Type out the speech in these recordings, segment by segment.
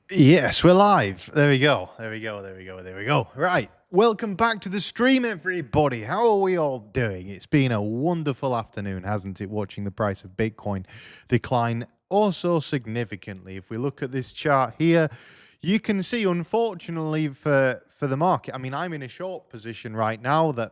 Yes, we're live. There we go. There we go. There we go. There we go. Right. Welcome back to the stream, everybody. How are we all doing? It's been a wonderful afternoon, hasn't it? Watching the price of Bitcoin decline also significantly. If we look at this chart here, you can see, unfortunately, for the market, I mean, I'm in a short position right now that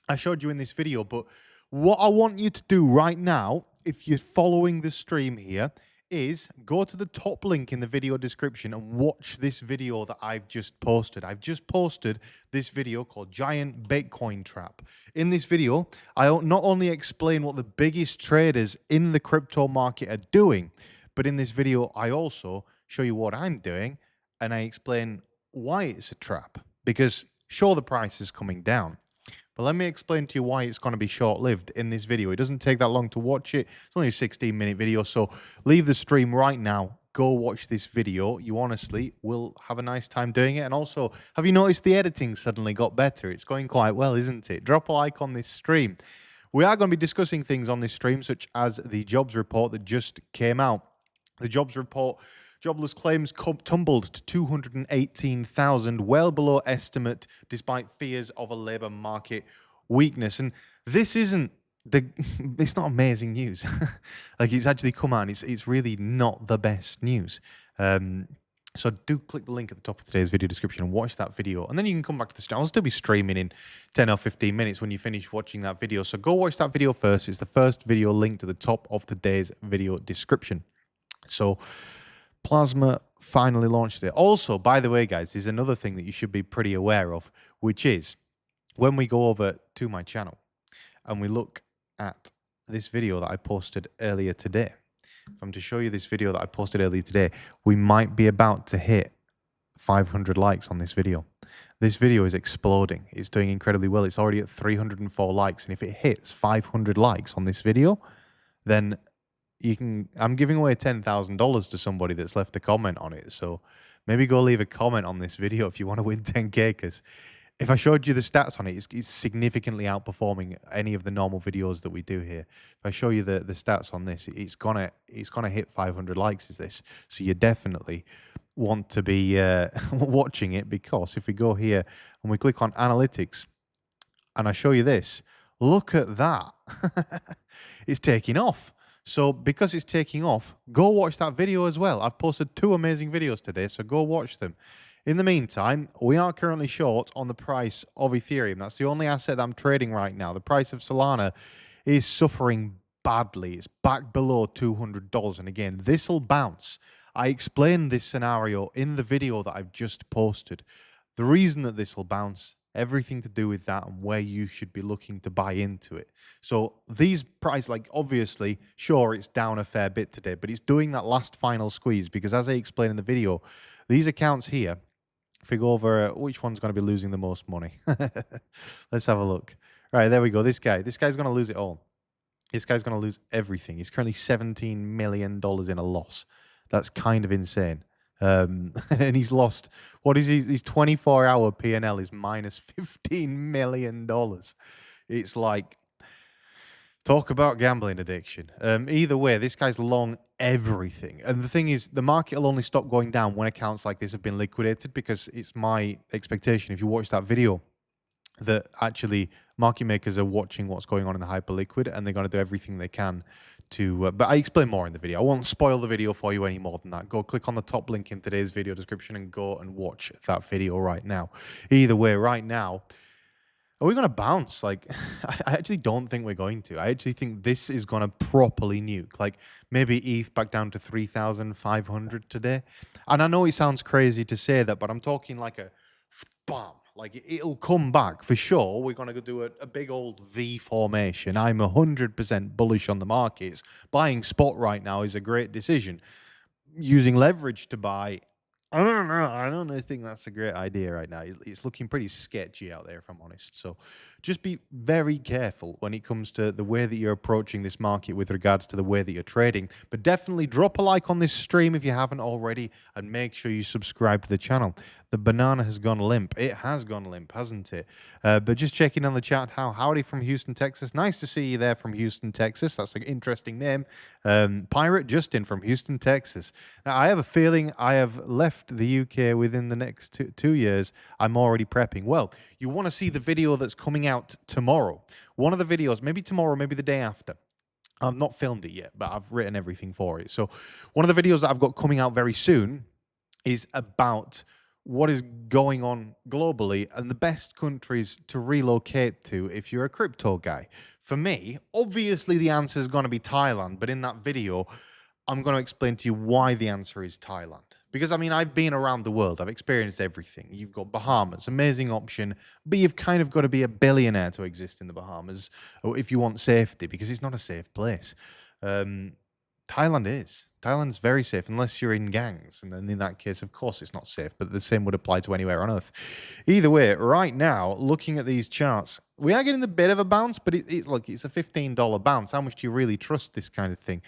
I showed you in this video, but what I want you to do right now, if you're following the stream here, is go to the top link in the video description and watch this video that I've just posted. I've just posted this video called Giant Bitcoin Trap. In this video, I not only explain what the biggest traders in the crypto market are doing, but in this video, I also show you what I'm doing and I explain why it's a trap. Because sure, the price is coming down, but let me explain to you why it's going to be short-lived in this video. It doesn't take that long to watch it. It's only a 16-minute video, so leave the stream right now. Go watch this video. You honestly will have a nice time doing it. And also, have you noticed the editing suddenly got better? It's going quite well, isn't it? Drop a like on this stream. We are going to be discussing things on this stream, such as the jobs report that just came out. The jobs report, jobless claims tumbled to 218,000, well below estimate, despite fears of a labour market weakness. And this isn't it's not amazing news. Like, it's actually come out and it's really not the best news. So do click the link at the top of today's video description and watch that video. And then you can come back to the stream. I'll still be streaming in 10 or 15 minutes when you finish watching that video. So go watch that video first. It's the first video linked to the top of today's video description. So Plasma finally launched it. Also, by the way, guys, there's another thing that you should be pretty aware of, which is when we go over to my channel and we look at this video that I posted earlier today. If I'm to show you this video that I posted earlier today, we might be about to hit 500 likes on this video. This video is exploding. It's doing incredibly well. It's already at 304 likes. And if it hits 500 likes on this video, then I'm giving away $10,000 to somebody that's left a comment on it. So maybe go leave a comment on this video if you want to win 10K, because if I showed you the stats on it, it's significantly outperforming any of the normal videos that we do here. If I show you the stats on this, it's gonna hit 500 likes, is this. So you definitely want to be watching it, because if we go here and we click on analytics and I show you this, look at that. It's taking off. So because it's taking off, go watch that video as well. I've posted 2 amazing videos today, so go watch them. In the meantime, we are currently short on the price of Ethereum. That's the only asset that I'm trading right now. The price of Solana is suffering badly. It's back below $200. And again, this will bounce. I explained this scenario in the video that I've just posted. The reason that this will bounce, everything to do with that and where you should be looking to buy into it. So these prices, like, obviously, sure, it's down a fair bit today, but it's doing that last final squeeze, because as I explained in the video, these accounts here, if we go over which one's going to be losing the most money. Let's have a look. Right, there we go. This guy's going to lose it all. This guy's going to lose everything. He's currently $17 million in a loss. That's kind of insane. And he's lost, what is his 24-hour P&L is minus $15 million. It's like, talk about gambling addiction. Either way, this guy's long everything. And the thing is, the market will only stop going down when accounts like this have been liquidated, because it's my expectation, if you watch that video, that actually market makers are watching what's going on in the hyperliquid, and they're going to do everything they can to, but I explain more in the video. I won't spoil the video for you any more than that. Go click on the top link in today's video description and go and watch that video right now. Either way, right now, are we going to bounce? Like, I actually don't think we're going to. I actually think this is going to properly nuke. Like, maybe ETH back down to 3,500 today. And I know it sounds crazy to say that, but I'm talking like a bam. Like, it'll come back for sure. We're going to do a big old V formation. I'm 100% bullish on the markets. Buying spot right now is a great decision. Using leverage to buy, I don't know. I don't think that's a great idea right now. It's looking pretty sketchy out there, if I'm honest. So just be very careful when it comes to the way that you're approaching this market with regards to the way that you're trading. But definitely drop a like on this stream if you haven't already, and make sure you subscribe to the channel. The banana has gone limp. It has gone limp, hasn't it? But just checking on the chat, howdy from Houston, Texas. Nice to see you there from Houston, Texas. That's an interesting name. Pirate Justin from Houston, Texas. Now, I have a feeling I have left left the UK within the next two years. I'm already prepping. Well, you want to see the video that's coming out tomorrow. One of the videos, maybe tomorrow, maybe the day after. I've not filmed it yet, but I've written everything for it. So one of the videos that I've got coming out very soon is about what is going on globally and the best countries to relocate to if you're a crypto guy. For me, obviously the answer is going to be Thailand, but in that video, I'm going to explain to you why the answer is Thailand. Because, I mean, I've been around the world. I've experienced everything. You've got Bahamas, amazing option, but you've kind of got to be a billionaire to exist in the Bahamas if you want safety, because it's not a safe place. Thailand is. Thailand's very safe unless you're in gangs. And then in that case, of course, it's not safe, but the same would apply to anywhere on Earth. Either way, right now, looking at these charts, we are getting a bit of a bounce, but look, it's a $15 bounce. How much do you really trust this kind of thing?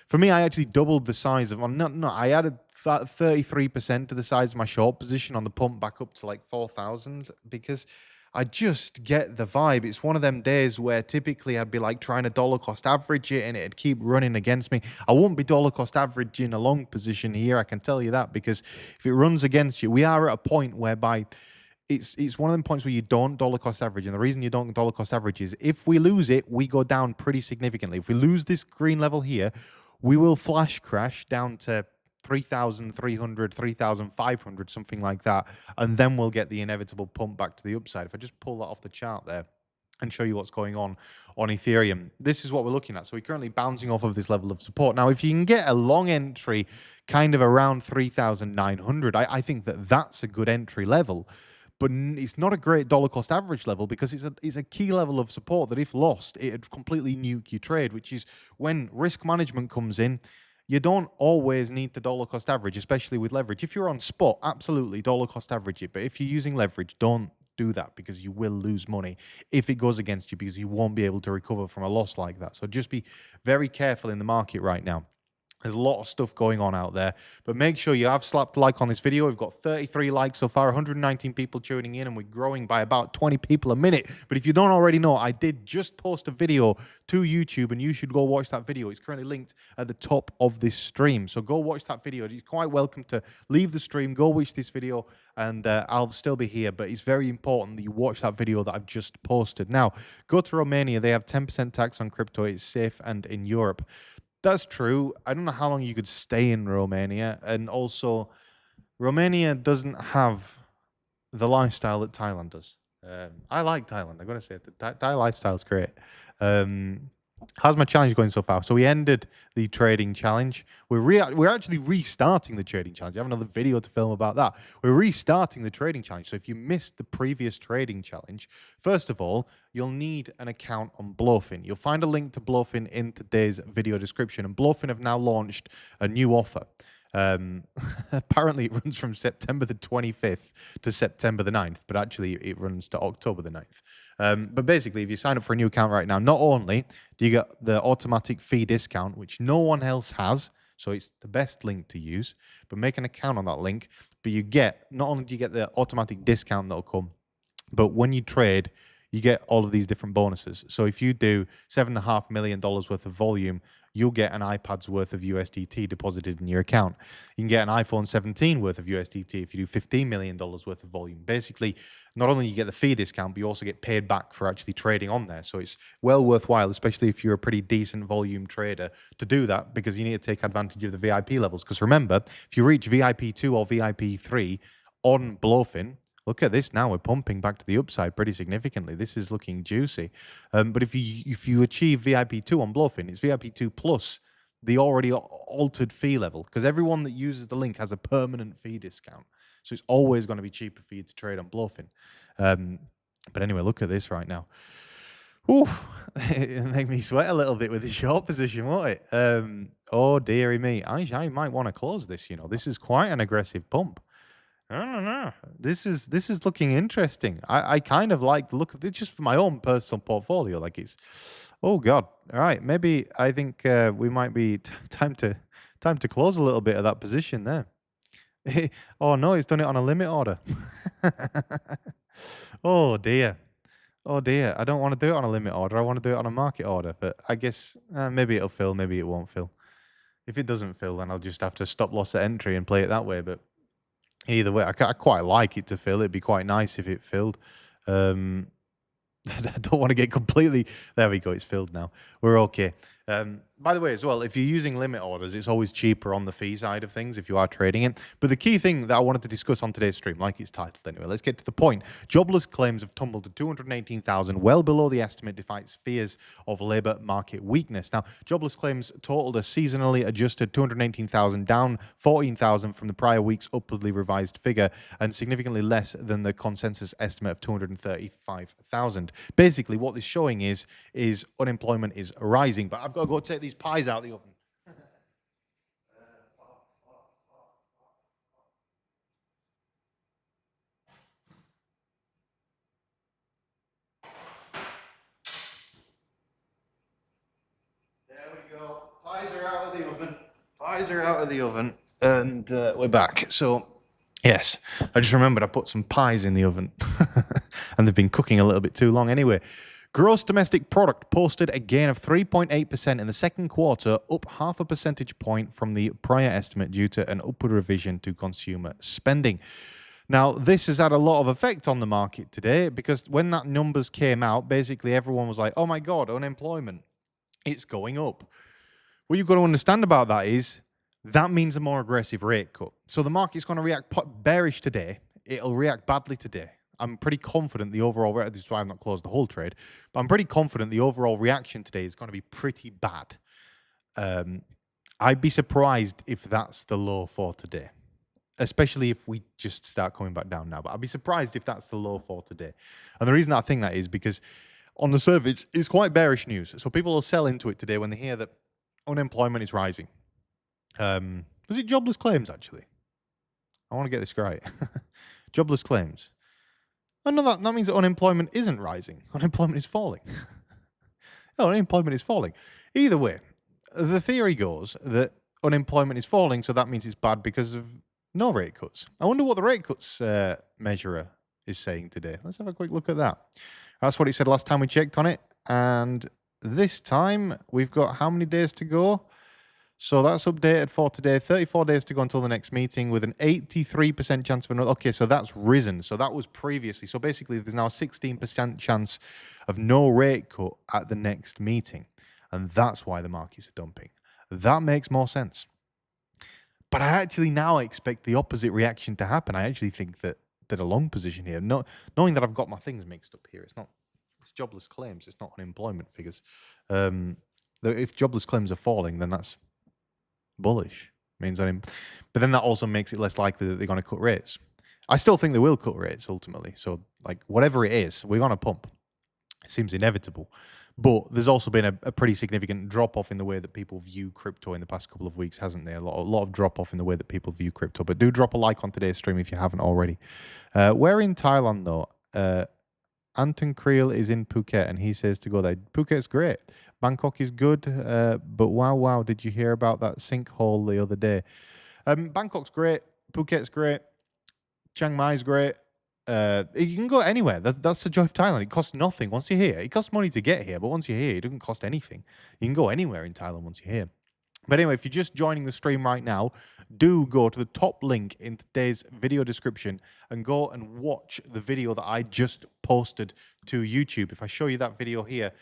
For me, I actually doubled the size of, I added 33% to the size of my short position on the pump back up to like 4,000 because I just get the vibe. It's one of them days where typically I'd be like trying to dollar cost average it and it'd keep running against me. I won't be dollar cost averaging a long position here, I can tell you that, because if it runs against you, we are at a point whereby it's one of them points where you don't dollar cost average. And the reason you don't dollar cost average is if we lose it, we go down pretty significantly. If we lose this green level here, we will flash crash down to 3,300, 3,500, something like that. And then we'll get the inevitable pump back to the upside. If I just pull that off the chart there and show you what's going on Ethereum, this is what we're looking at. So we're currently bouncing off of this level of support. Now, if you can get a long entry kind of around 3,900, I think that that's a good entry level. But it's not a great dollar cost average level because it's a key level of support that if lost, it'd completely nuke your trade, which is when risk management comes in. You don't always need to dollar cost average, especially with leverage. If you're on spot, absolutely dollar cost average it. But if you're using leverage, don't do that because you will lose money if it goes against you because you won't be able to recover from a loss like that. So just be very careful in the market right now. There's a lot of stuff going on out there, but make sure you have slapped a like on this video. We've got 33 likes so far, 119 people tuning in, and we're growing by about 20 people a minute. But if you don't already know, I did just post a video to YouTube, and you should go watch that video. It's currently linked at the top of this stream. So go watch that video. You're quite welcome to leave the stream, go watch this video, and I'll still be here. But it's very important that you watch that video that I've just posted. Now, go to Romania. They have 10% tax on crypto. It's safe, and in Europe. That's true. I don't know how long you could stay in Romania. And also, Romania doesn't have the lifestyle that Thailand does. I like Thailand. I'm going to say it. The Thai lifestyle is great. How's my challenge going so far? So we ended the trading challenge. We're actually restarting the trading challenge. I have another video to film about that. We're restarting the trading challenge. So if you missed the previous trading challenge, first of all, you'll need an account on BLOFIN. You'll find a link to BLOFIN in today's video description. And BLOFIN have now launched a new offer. Apparently it runs from September the 25th to September the 9th, but actually it runs to October the 9th. But basically, if you sign up for a new account right now, not only do you get the automatic fee discount, which no one else has, so it's the best link to use, but make an account on that link, but you get, not only do you get the automatic discount that'll come, but when you trade, you get all of these different bonuses. So if you do $7.5 million worth of volume, you'll get an iPad's worth of USDT deposited in your account. You can get an iPhone 17 worth of USDT if you do $15 million worth of volume. Basically, not only you get the fee discount, but you also get paid back for actually trading on there. So it's well worthwhile, especially if you're a pretty decent volume trader, to do that because you need to take advantage of the VIP levels. Because remember, if you reach VIP 2 or VIP 3 on BLOFIN, look at this now. We're pumping back to the upside pretty significantly. This is looking juicy. But if you achieve VIP 2 on BLOFIN, it's VIP 2 plus the already altered fee level, because everyone that uses the link has a permanent fee discount. So it's always going to be cheaper for you to trade on BLOFIN. But anyway, look at this right now. Oof, it make me sweat a little bit with the short position, won't it? Oh, dearie me. I might want to close this, you know. This is quite an aggressive pump. I don't know. This is looking interesting. I kind of like the look of it just for my own personal portfolio. Like it's, oh God. All right, maybe I think we might be time to close a little bit of that position there. Oh no, he's done it on a limit order. Oh dear. Oh dear. I don't want to do it on a limit order. I want to do it on a market order. But I guess maybe it'll fill. Maybe it won't fill. If it doesn't fill, then I'll just have to stop loss at entry and play it that way. But Either way, I quite like it to fill. It'd be quite nice if it filled. I don't want to get completely. There we go. It's filled now. We're okay. By the way, as well, if you're using limit orders, it's always cheaper on the fee side of things if you are trading it. But the key thing that I wanted to discuss on today's stream, like it's titled anyway, let's get to the point. Jobless claims have tumbled to 218,000, well below the estimate despite fears of labour market weakness. Now, jobless claims totaled a seasonally adjusted 218,000, down 14,000 from the prior week's upwardly revised figure, and significantly less than the consensus estimate of 235,000. Basically, what this is showing is unemployment is rising. But I've got to go take these pies out of the oven. There we go. Pies are out of the oven. Pies are out of the oven. And we're back. So, yes, I just remembered I put some pies in the oven. And they've been cooking a little bit too long anyway. Gross domestic product posted a gain of 3.8% in the second quarter, up half a percentage point from the prior estimate due to an upward revision to consumer spending. Now, this has had a lot of effect on the market today because when that numbers came out, basically everyone was like, oh my God, unemployment, it's going up. What you've got to understand about that is that means a more aggressive rate cut. So the market's going to react bearish today. It'll react badly today. I'm pretty confident the overall, this is why I've not closed the whole trade, but I'm pretty confident the overall reaction today is going to be pretty bad. I'd be surprised if that's the low for today, especially if we just start coming back down now. But I'd be surprised if that's the low for today. And the reason I think that is because on the surface, it's quite bearish news. So people will sell into it today when they hear that unemployment is rising. Was it jobless claims, actually? I want to get this right. Jobless claims. Oh, no, that means that unemployment isn't rising. Unemployment is falling. Oh, unemployment is falling. Either way, the theory goes that unemployment is falling, so that means it's bad because of no rate cuts. I wonder what the rate cuts measurer is saying today. Let's have a quick look at that. That's what it said last time we checked on it. And this time, we've got how many days to go? So that's updated for today. 34 days to go until the next meeting with an 83% chance of another. Okay, so that's risen. So that was previously. So basically, there's now a 16% chance of no rate cut at the next meeting. And that's why the markets are dumping. That makes more sense. But I actually now expect the opposite reaction to happen. I actually think that a long position here, knowing that I've got my things mixed up here, it's jobless claims, it's not unemployment figures. If jobless claims are falling, then that's bullish. But then that also makes it less likely that they're going to cut rates. I still think they will cut rates ultimately. So like whatever it is, we're going to pump. It seems inevitable. But there's also been a pretty significant drop-off in the way that people view crypto in the past couple of weeks, hasn't there? A lot of drop-off in the way that people view crypto. But do drop a like on today's stream if you haven't already. We're in Thailand, though. Anton Creel is in Phuket, and he says to go there. Phuket's great. Bangkok is good, but wow, did you hear about that sinkhole the other day? Bangkok's great. Phuket's great. Chiang Mai's great. You can go anywhere. That's the joy of Thailand. It costs nothing once you're here. It costs money to get here, but once you're here, it doesn't cost anything. You can go anywhere in Thailand once you're here. But anyway, if you're just joining the stream right now, do go to the top link in today's video description and go and watch the video that I just posted to YouTube. If I show you that video here,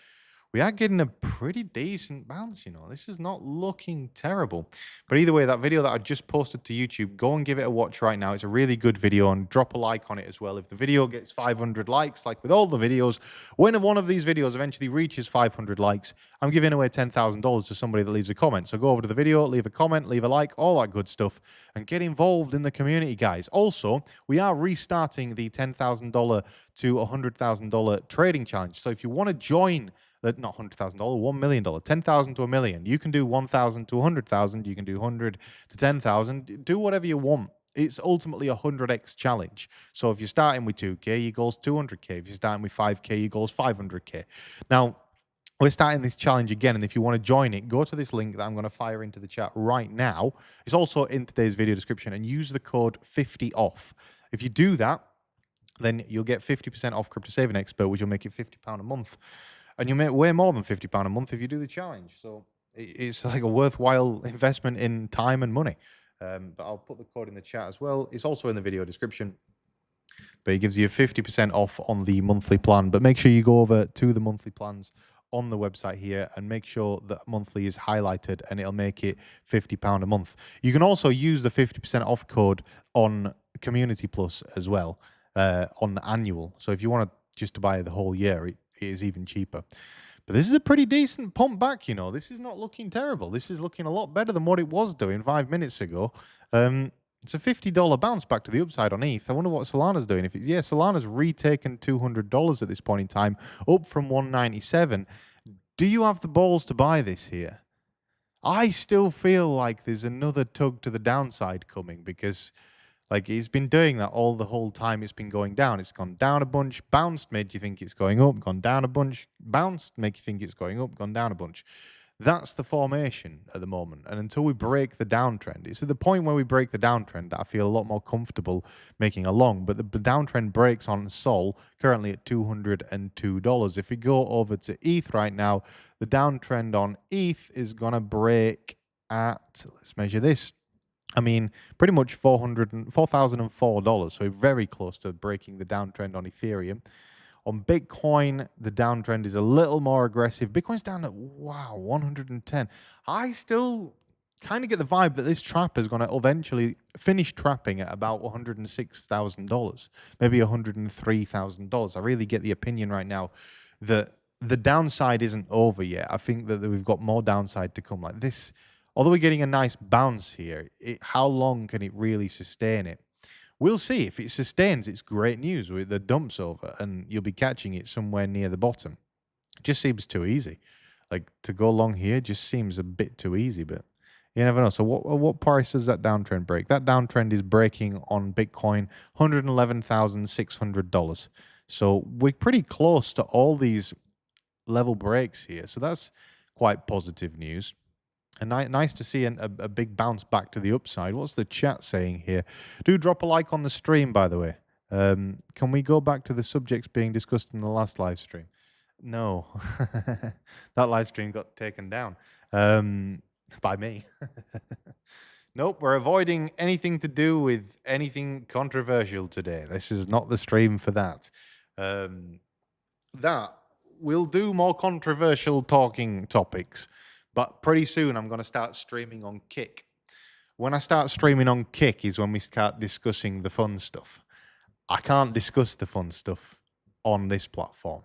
we are getting a pretty decent bounce, you know. This is not looking terrible. But either way, that video that I just posted to YouTube, go and give it a watch right now. It's a really good video, and drop a like on it as well. If the video gets 500 likes, like with all the videos, when one of these videos eventually reaches 500 likes, I'm giving away $10,000 to somebody that leaves a comment. So go over to the video, leave a comment, leave a like, all that good stuff, and get involved in the community, guys. Also, we are restarting the $10,000 to $100,000 trading challenge. So if you want to join, not $100,000, $1 million, $10,000 to $1 million. You can do 1,000 to 100,000. You can do 100 to 10,000. Do whatever you want. It's ultimately a 100x challenge. So if you're starting with 2K, your goal's 200K. If you're starting with 5K, your goal's 500K. Now, we're starting this challenge again, and if you want to join it, go to this link that I'm going to fire into the chat right now. It's also in today's video description, and use the code 50OFF. If you do that, then you'll get 50% off Crypto Saving Expert, which will make it £50 a month. And you'll make way more than £50 a month if you do the challenge. So it's like a worthwhile investment in time and money. But I'll put the code in the chat as well. It's also in the video description. But it gives you 50% off on the monthly plan. But make sure you go over to the monthly plans on the website here and make sure that monthly is highlighted, and it'll make it £50 a month. You can also use the 50% off code on Community Plus as well, on the annual. So if you want to buy the whole year, it is even cheaper. But this is a pretty decent pump back, you know. This is not looking terrible. This is looking a lot better than what it was doing 5 minutes ago. It's a $50 bounce back to the upside on ETH. I wonder what Solana's doing. Solana's retaken $200 at this point in time, up from 197. Do you have the balls to buy this here? I still feel like there's another tug to the downside coming, because like he's been doing that all the whole time it's been going down. It's gone down a bunch, bounced, made you think it's going up, gone down a bunch, bounced, make you think it's going up, gone down a bunch. That's the formation at the moment. And until we break the downtrend, it's at the point where we break the downtrend that I feel a lot more comfortable making a long. But the downtrend breaks on Sol, currently at $202. If we go over to ETH right now, the downtrend on ETH is going to break at, let's measure this. I mean, pretty much $4,004. So very close to breaking the downtrend on Ethereum. On Bitcoin, the downtrend is a little more aggressive. Bitcoin's down at, wow, 110. I still kind of get the vibe that this trap is going to eventually finish trapping at about $106,000, maybe $103,000. I really get the opinion right now that the downside isn't over yet. I think that we've got more downside to come. Like this, although we're getting a nice bounce here, how long can it really sustain it? We'll see. If it sustains, it's great news. The dump's over, and you'll be catching it somewhere near the bottom. It just seems too easy. Like, to go long here just seems a bit too easy, but you never know. So what price does that downtrend break? That downtrend is breaking on Bitcoin, $111,600. So we're pretty close to all these level breaks here. So that's quite positive news. And nice to see a big bounce back to the upside. What's the chat saying here? Do drop a like on the stream, by the way. Can we go back to the subjects being discussed in the last live stream? No. That live stream got taken down by me. Nope, we're avoiding anything to do with anything controversial today. This is not the stream for that. We'll do more controversial talking topics. But pretty soon, I'm going to start streaming on Kick. When I start streaming on Kick is when we start discussing the fun stuff. I can't discuss the fun stuff on this platform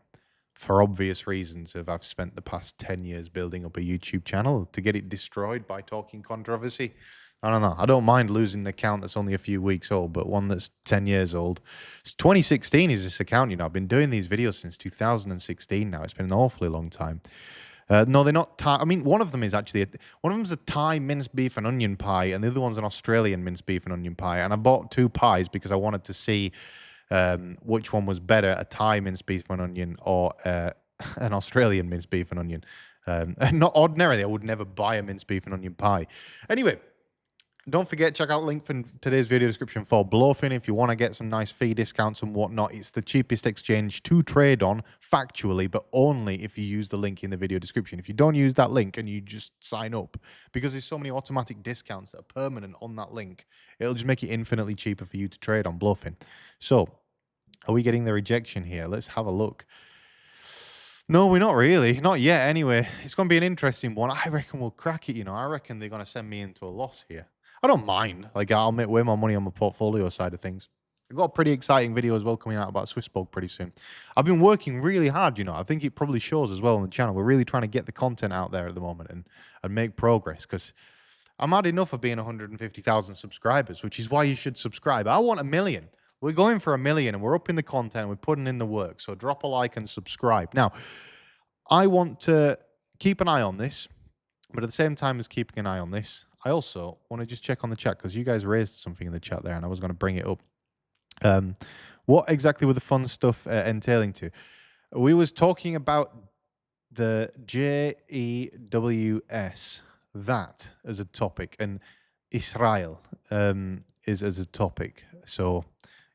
for obvious reasons. I've spent the past 10 years building up a YouTube channel to get it destroyed by talking controversy. I don't know. I don't mind losing an account that's only a few weeks old, but one that's 10 years old. It's 2016 is this account, you know. I've been doing these videos since 2016 now. It's been an awfully long time. No, they're not Thai. I mean, one of them is actually, one of them's a Thai minced beef and onion pie, and the other one's an Australian minced beef and onion pie. And I bought 2 pies because I wanted to see which one was better, a Thai minced beef and onion or an Australian minced beef and onion. Not ordinarily, I would never buy a minced beef and onion pie. Anyway, don't forget, check out the link in today's video description for BLOFIN if you want to get some nice fee discounts and whatnot. It's the cheapest exchange to trade on, factually, but only if you use the link in the video description. If you don't use that link and you just sign up, because there's so many automatic discounts that are permanent on that link, it'll just make it infinitely cheaper for you to trade on BLOFIN. So, are we getting the rejection here? Let's have a look. No, we're not really. Not yet, anyway. It's going to be an interesting one. I reckon we'll crack it, you know. I reckon they're going to send me into a loss here. I don't mind. Like, I'll make way more money on my portfolio side of things. I've got a pretty exciting video as well coming out about SWISSBORG pretty soon. I've been working really hard, you know. I think it probably shows as well on the channel. We're really trying to get the content out there at the moment and make progress, because I'm had enough of being 150,000 subscribers, which is why you should subscribe. I want 1 million. We're going for 1 million, and we're upping the content. We're putting in the work. So drop a like and subscribe. Now, I want to keep an eye on this, but at the same time as keeping an eye on this, I also want to just check on the chat, because you guys raised something in the chat there and I was going to bring it up. What exactly were the fun stuff entailing to? We was talking about the JEWS, that as a topic, and Israel is as a topic. So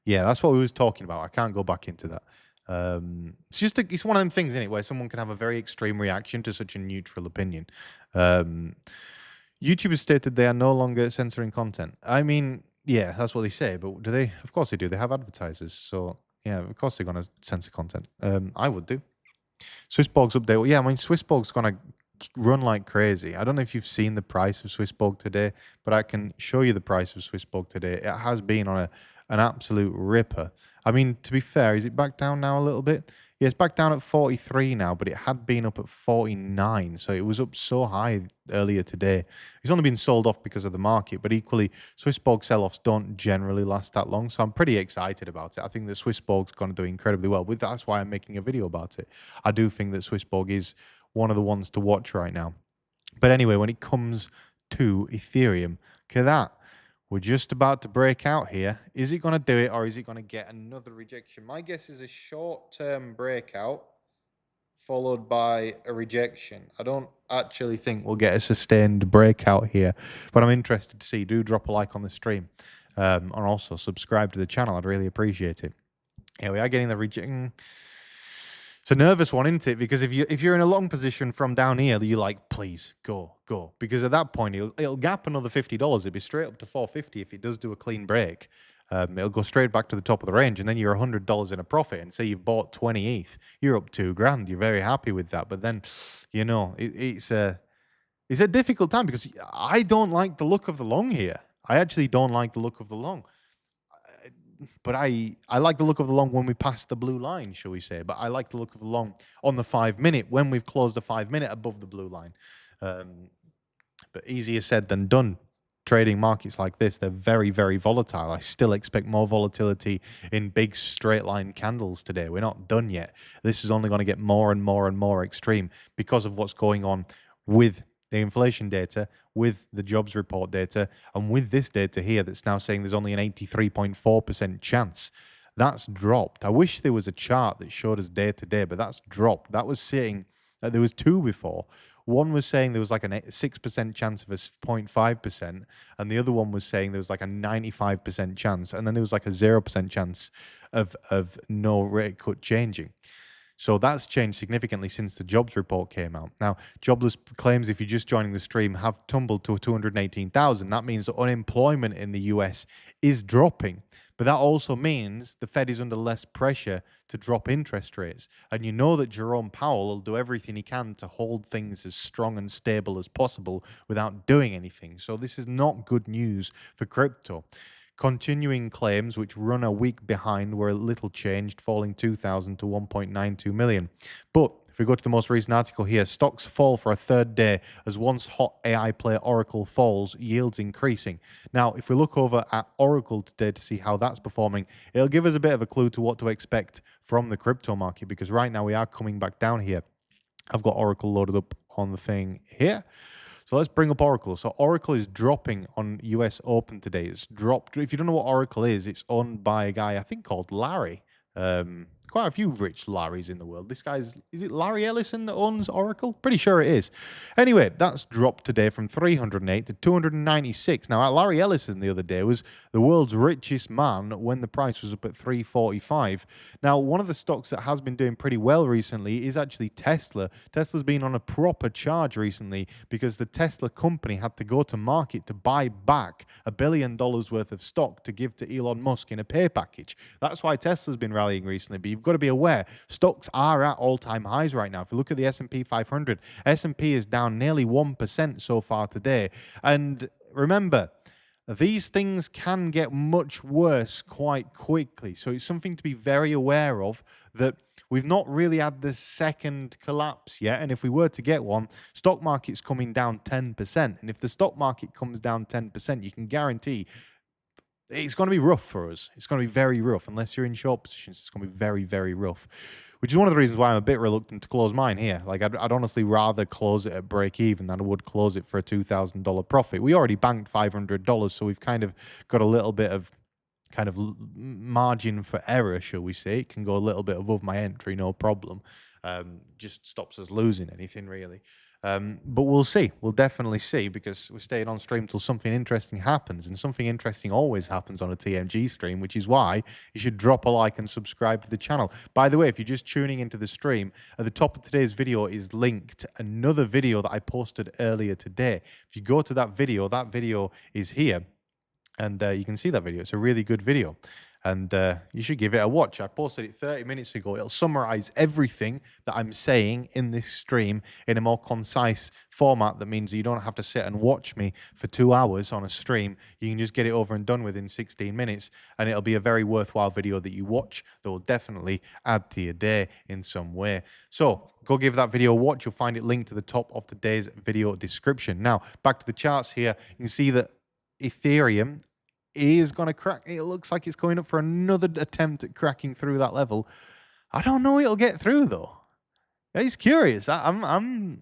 yeah, that's what we was talking about. I can't go back into that. It's one of them things, isn't it, where someone can have a very extreme reaction to such a neutral opinion. YouTube has stated they are no longer censoring content. I mean, yeah, that's what they say, but do they? Of course they do. They have advertisers, so yeah, of course they're gonna censor content. I would do. SWISSBORG's update. Well, yeah, I mean, SWISSBORG's gonna run like crazy. I don't know if you've seen the price of SWISSBORG today, but I can show you the price of SWISSBORG today. It has been on an absolute ripper. I mean, to be fair, is it back down now a little bit? Yeah, it's back down at 43 now, but it had been up at 49. So it was up so high earlier today. It's only been sold off because of the market, but equally, SWISSBORG sell-offs don't generally last that long. So I'm pretty excited about it. I think that SWISSBORG's going to do incredibly well. That's why I'm making a video about it. I do think that SWISSBORG is one of the ones to watch right now. But anyway, when it comes to Ethereum, look at that. We're just about to break out here. Is it going to do it, or is it going to get another rejection? My guess is a short-term breakout followed by a rejection. I don't actually think we'll get a sustained breakout here, but I'm interested to see. Do drop a like on the stream, and also subscribe to the channel. I'd really appreciate it. Here we are getting the rejection. It's a nervous one, isn't it? Because if you're in a long position from down here, you're like, please go. Because at that point, it'll gap another $50. It'll be straight up to 450 if it does do a clean break. It'll go straight back to the top of the range, and then you're $100 in a profit. And say you've bought 20 ETH, you're up $2,000. You're very happy with that. But then, you know, it's a difficult time because I don't like the look of the long here. I actually don't like the look of the long. But I like the look of the long when we pass the blue line, shall we say. But I like the look of the long on the 5 minute when we've closed the 5 minute above the blue line. But easier said than done. Trading markets like this, they're very, very volatile. I still expect more volatility in big straight line candles today. We're not done yet. This is only going to get more and more and more extreme because of what's going on with the inflation data, with the jobs report data, and with this data here that's now saying there's only an 83.4% chance. That's dropped. I wish there was a chart that showed us day to day, but that's dropped. That was saying that there was two before. One was saying there was like a 6% chance of a 0.5%, and the other one was saying there was like a 95% chance, and then there was like a 0% chance of no rate cut changing. So that's changed significantly since the jobs report came out. Now, jobless claims, if you're just joining the stream, have tumbled to 218,000. That means that unemployment in the US is dropping. But that also means the Fed is under less pressure to drop interest rates. And you know that Jerome Powell will do everything he can to hold things as strong and stable as possible without doing anything. So this is not good news for crypto. Continuing claims, which run a week behind, were a little changed, falling 2,000 to 1.92 million. But if we go to the most recent article here, stocks fall for a third day as once hot AI player Oracle falls, yields increasing. Now, if we look over at Oracle today to see how that's performing, it'll give us a bit of a clue to what to expect from the crypto market, because right now we are coming back down here. I've got Oracle loaded up on the thing here. So let's bring up Oracle. So Oracle is dropping on US Open today. It's dropped. If you don't know what Oracle is, it's owned by a guy, I think, called Larry. Quite a few rich Larrys in the world. This guy's, is it Larry Ellison that owns Oracle? Pretty sure it is. Anyway, that's dropped today from 308 to 296. Now, Larry Ellison the other day was the world's richest man when the price was up at 345. Now, one of the stocks that has been doing pretty well recently is actually Tesla. Tesla's been on a proper charge recently because the Tesla company had to go to market to buy back $1 billion worth of stock to give to Elon Musk in a pay package. That's why Tesla's been rallying recently. But you've got to be aware, stocks are at all-time highs right now. If you look at the S&P 500, S&P is down nearly 1% so far today. And remember, these things can get much worse quite quickly. So it's something to be very aware of, that we've not really had the second collapse yet. And if we were to get one, stock market's coming down 10%. And if the stock market comes down 10%, you can guarantee it's going to be rough for us. It's going to be very rough. Unless you're in short positions, it's going to be very, very rough. Which is one of the reasons why I'm a bit reluctant to close mine here. Like, I'd honestly rather close it at break even than I would close it for a $2,000 profit. We already banked $500, so we've kind of got a little bit of kind of margin for error, shall we say. It can go a little bit above my entry, no problem. Just stops us losing anything, really. But we'll see. We'll definitely see, because we're staying on stream till something interesting happens, and something interesting always happens on a TMG stream, which is why you should drop a like and subscribe to the channel. By the way, if you're just tuning into the stream, at the top of today's video is linked another video that I posted earlier today. If you go to that video is here, and you can see that video. It's a really good video, and you should give it a watch. I posted it 30 minutes ago. It'll summarize everything that I'm saying in this stream in a more concise format. That means you don't have to sit and watch me for 2 hours on a stream. You can just get it over and done with in 16 minutes, and it'll be a very worthwhile video that you watch that will definitely add to your day in some way. So go give that video a watch. You'll find it linked to the top of today's video description. Now, back to the charts here. You can see that Ethereum is going to crack. It looks like it's going up for another attempt at cracking through that level. I don't know it'll get through though. It's curious. I'm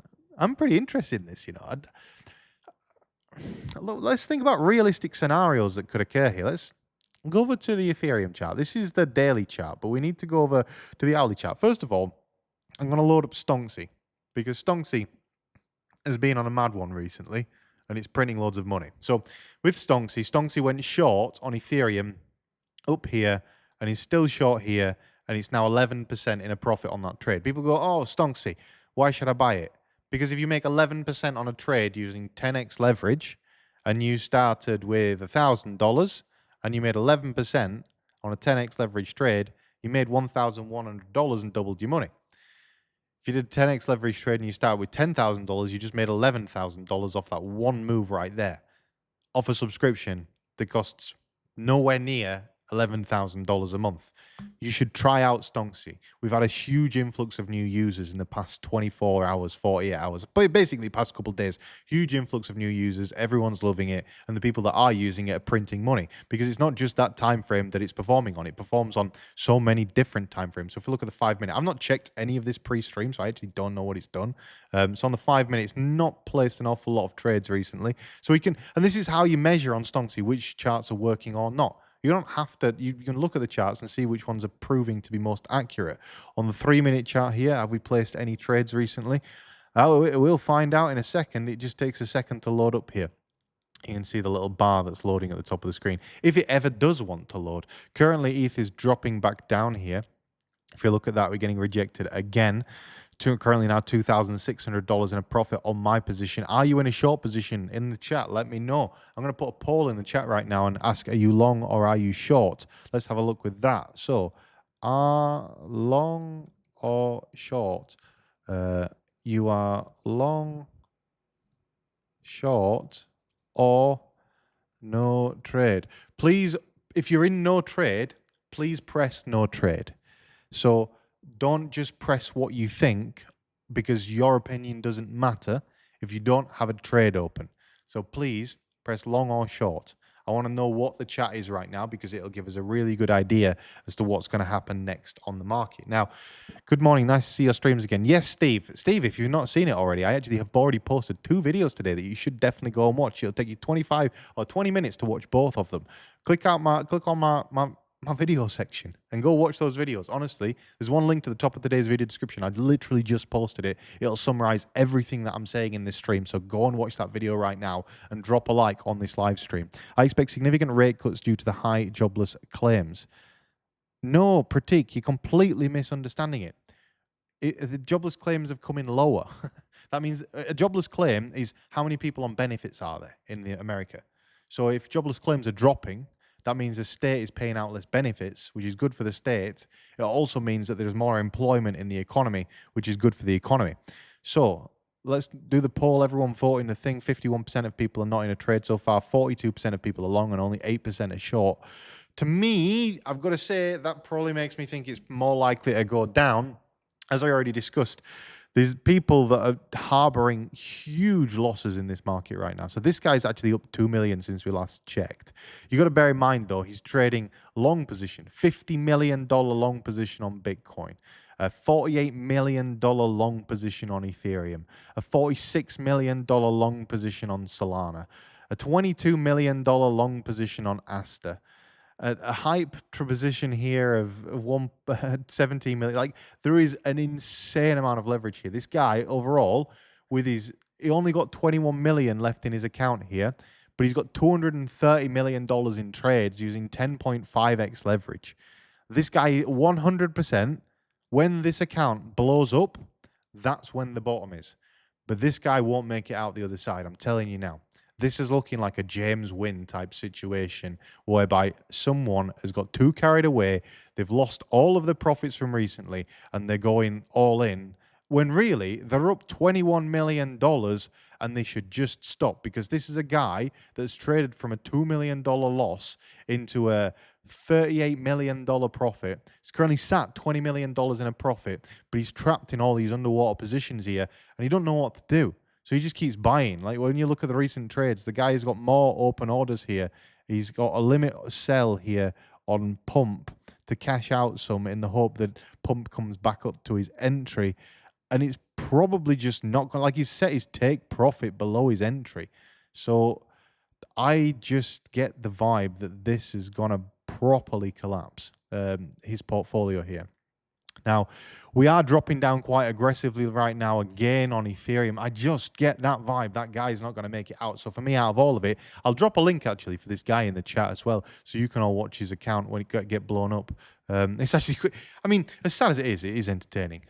pretty interested in this. You know, let's think about realistic scenarios that could occur here. Let's go over to the Ethereum chart. This is the daily chart, but we need to go over to the hourly chart. First of all, I'm going to load up Stonksy, because Stonksy has been on a mad one recently, and it's printing loads of money. So with Stonksy went short on Ethereum up here, and he's still short here, and it's now 11% in a profit on that trade. People go, oh, Stonksy, why should I buy it? Because if you make 11% on a trade using 10x leverage, and you started with $1,000, and you made 11% on a 10x leverage trade, you made $1,100 and doubled your money. If you did 10x leverage trade and you start with $10,000, you just made $11,000 off that one move right there, off a subscription that costs nowhere near $11,000 a month. You should try out Stonksy. We've had a huge influx of new users in the past 24 hours, 48 hours, but basically the past couple of days. Huge influx of new users. Everyone's loving it, and the people that are using it are printing money, because it's not just that time frame that it's performing on. It performs on so many different time frames. So if we look at the 5 minute, I've not checked any of this pre-stream, so I actually don't know what it's done. So on the 5 minutes, not placed an awful lot of trades recently. So we can, and this is how you measure on Stonksy which charts are working or not. You don't have to, you can look at the charts and see which ones are proving to be most accurate. On the 3 minute chart here, have we placed any trades recently? We'll find out in a second. It just takes a second to load up here. You can see the little bar that's loading at the top of the screen, if it ever does want to load. Currently, ETH is dropping back down here. If you look at that, we're getting rejected again. Currently now $2,600 in a profit on my position. Are you in a short position? In the chat, let me know. I'm going to put a poll in the chat right now and ask, are you long or are you short? Let's have a look with that. So, are long or short? You are long, short, or no trade. Please, if you're in no trade, please press no trade. So don't just press what you think, because your opinion doesn't matter if you don't have a trade open. So please press long or short. I want to know what the chat is right now, because it'll give us a really good idea as to what's going to happen next on the market. Now, good morning. Nice to see your streams again. Yes, Steve. Steve, if you've not seen it already, I actually have already posted 2 videos today that you should definitely go and watch. It'll take you 25 or 20 minutes to watch both of them. Click on my video section and go watch those videos. Honestly, there's one link to the top of today's video description. I literally just posted it. It'll summarize everything that I'm saying in this stream. So go and watch that video right now and drop a like on this live stream. I expect significant rate cuts due to the high jobless claims. No, Pratik, you're completely misunderstanding it. The jobless claims have come in lower. That means a jobless claim is how many people on benefits are there in America. So if jobless claims are dropping, that means the state is paying out less benefits, which is good for the state. It also means that there's more employment in the economy, which is good for the economy. So let's do the poll. Everyone voting the thing. 51% of people are not in a trade so far. 42% of people are long, and only 8% are short. To me, I've got to say that probably makes me think it's more likely to go down. As I already discussed, there's people that are harboring huge losses in this market right now. So this guy's actually up 2 million since we last checked. You got to bear in mind, though, he's trading long position, $50 million long position on Bitcoin, a $48 million long position on Ethereum, a $46 million long position on Solana, a $22 million long position on Asta, a hype position here of 17 million. Like, there is an insane amount of leverage here. This guy overall, with his, he only got 21 million left in his account here, but he's got $230 million in trades using 10.5x leverage. This guy, 100%, when this account blows up, that's when the bottom is. But this guy won't make it out the other side, I'm telling you now. This is looking like a James Wynn type situation whereby someone has got too carried away. They've lost all of the profits from recently and they're going all in when really they're up $21 million and they should just stop, because this is a guy that's traded from a $2 million loss into a $38 million profit. He's currently sat $20 million in a profit, but he's trapped in all these underwater positions here and he don't know what to do. So he just keeps buying. Like when you look at the recent trades, the guy has got more open orders here. He's got a limit sell here on pump to cash out some in the hope that pump comes back up to his entry. And it's probably just not going, like he's set his take profit below his entry. So I just get the vibe that this is going to properly collapse his portfolio here. Now, we are dropping down quite aggressively right now again on Ethereum. I just get that vibe. That guy is not going to make it out. So for me, out of all of it, I'll drop a link actually for this guy in the chat as well, so you can all watch his account when it get blown up. It's actually, I mean, as sad as it is entertaining.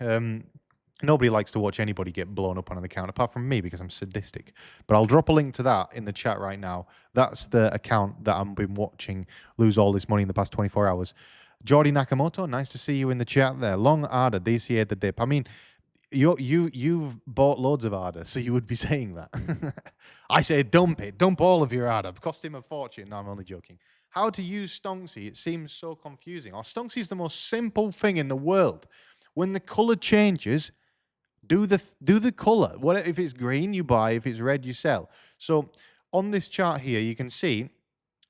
Nobody likes to watch anybody get blown up on an account, apart from me, because I'm sadistic. But I'll drop a link to that in the chat right now. That's the account that I've been watching lose all this money in the past 24 hours. Jordi Nakamoto, nice to see you in the chat there. Long ADA, DCA the dip. I mean, you've bought loads of ADA, so you would be saying that. I say dump it. Dump all of your ADA. Cost him a fortune. No, I'm only joking. How to use Stonksy? It seems so confusing. Oh, Stonksy is the most simple thing in the world. When the color changes, do the color. What if it's green, you buy. If it's red, you sell. So on this chart here, you can see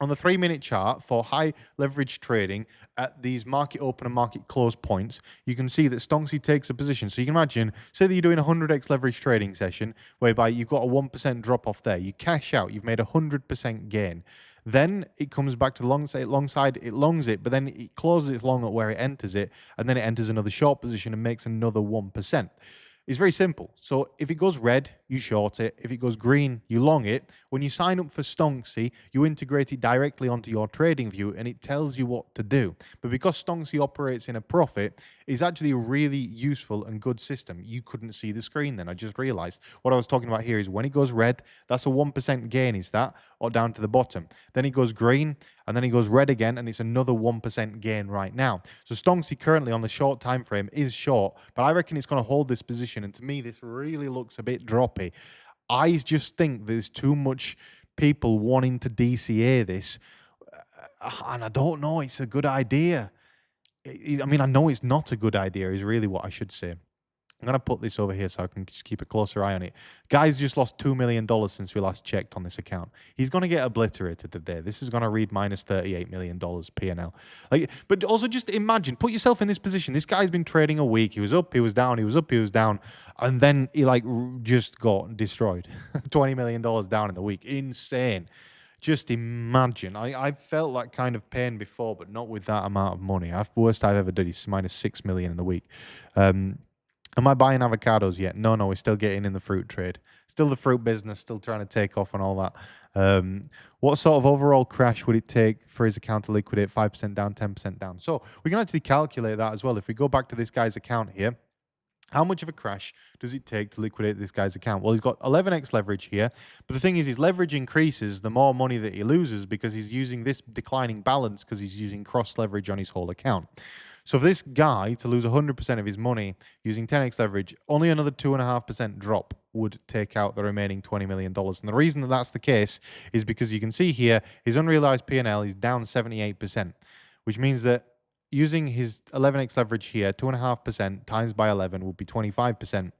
on the 3-minute chart for high leverage trading at these market open and market close points, you can see that Stonksy takes a position. So you can imagine, say that you're doing a 100x leverage trading session whereby you've got a 1% drop off there. You cash out, you've made a 100% gain. Then it comes back to the long side, it longs it, but then it closes its long at where it enters it, and then it enters another short position and makes another 1%. It's very simple. So if it goes red, you short it. If it goes green, you long it. When you sign up for Stonksy, you integrate it directly onto your trading view and it tells you what to do. But because Stonksy operates in a profit, it's actually a really useful and good system. You couldn't see the screen then. I just realized what I was talking about here is when it goes red, that's a 1% gain, is that? Or down to the bottom. Then it goes green, and then it goes red again, and it's another 1% gain right now. So Stonksy currently on the short time frame is short, but I reckon it's going to hold this position, and to me, this really looks a bit droppy. I just think there's too much people wanting to DCA this, and I don't know it's a good idea. I mean, I know it's not a good idea is really what I should say. I'm going to put this over here so I can just keep a closer eye on it. Guy's just lost $2 million since we last checked on this account. He's going to get obliterated today. This is going to read minus $38 million P&L. Like, but also just imagine, put yourself in this position. This guy's been trading a week. He was up, he was down, he was up, he was down. And then he like just got destroyed. $20 million down in the week. Insane. Just imagine. I've felt that kind of pain before, but not with that amount of money. The worst I've ever done is minus $6 million in a week. Am I buying avocados yet? No, we're still getting in the fruit trade. Still the fruit business, still trying to take off and all that. What sort of overall crash would it take for his account to liquidate? 5% down, 10% down. So we can actually calculate that as well. If we go back to this guy's account here, how much of a crash does it take to liquidate this guy's account? Well, he's got 11x leverage here. But the thing is, his leverage increases the more money that he loses because he's using this declining balance because he's using cross leverage on his whole account. So for this guy to lose 100% of his money using 10x leverage, only another 2.5% drop would take out the remaining $20 million. And the reason that that's the case is because you can see here, his unrealized P&L is down 78%, which means that using his 11x leverage here, 2.5% times by 11 would be 25%.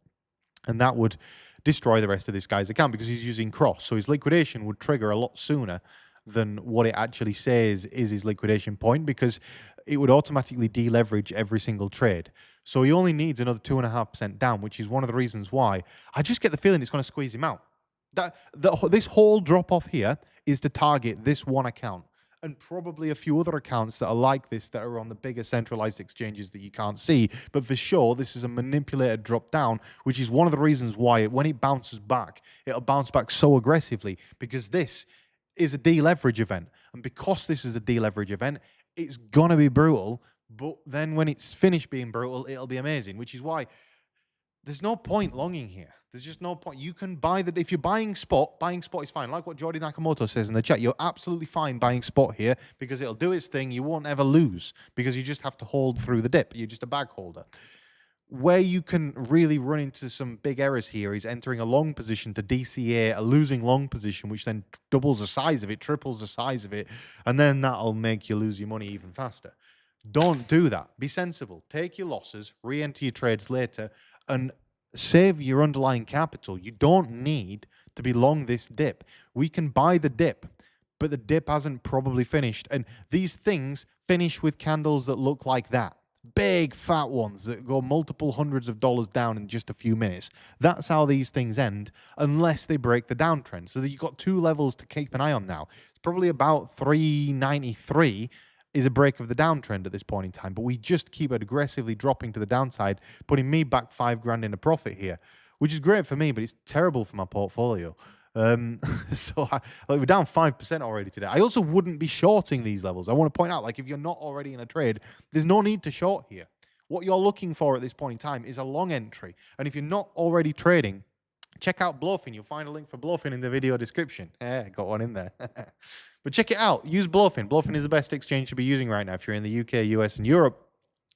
And that would destroy the rest of this guy's account because he's using cross. So his liquidation would trigger a lot sooner than what it actually says is his liquidation point, because it would automatically deleverage every single trade. So he only needs another 2.5% down, which is one of the reasons why I just get the feeling it's going to squeeze him out. This whole drop off here is to target this one account. and probably a few other accounts that are like this that are on the bigger centralized exchanges that you can't see. But for sure, this is a manipulated drop down, which is one of the reasons why when it bounces back, it'll bounce back so aggressively, because this is a deleverage event. And because this is a deleverage event, it's going to be brutal. But then when it's finished being brutal, it'll be amazing, which is why there's no point longing here. There's just no point. You can buy if you're buying spot is fine. Like what Jordi Nakamoto says in the chat, you're absolutely fine buying spot here because it'll do its thing. You won't ever lose because you just have to hold through the dip. You're just a bag holder. Where you can really run into some big errors here is entering a long position to DCA, a losing long position, which then doubles the size of it, triples the size of it, and then that'll make you lose your money even faster. Don't do that. Be sensible. Take your losses, re-enter your trades later, and save your underlying capital. You don't need to be long this dip. We can buy the dip, but the dip hasn't probably finished. And these things finish with candles that look like that. Big fat ones that go multiple hundreds of dollars down in just a few minutes. That's how these things end, unless they break the downtrend. So that you've got two levels to keep an eye on now. It's probably about 393 is a break of the downtrend at this point in time, but we just keep it aggressively dropping to the downside, putting me back $5,000 in a profit here, which is great for me, but it's terrible for my portfolio. We're down 5% already today. I also wouldn't be shorting these levels. I want to point out, like, if you're not already in a trade, there's no need to short here. What you're looking for at this point in time is a long entry. And if you're not already trading, check out BLOFIN. You'll find a link for BLOFIN in the video description. Got one in there. But check it out. Use BLOFIN. BLOFIN is the best exchange to be using right now. If you're in the UK, US, and Europe,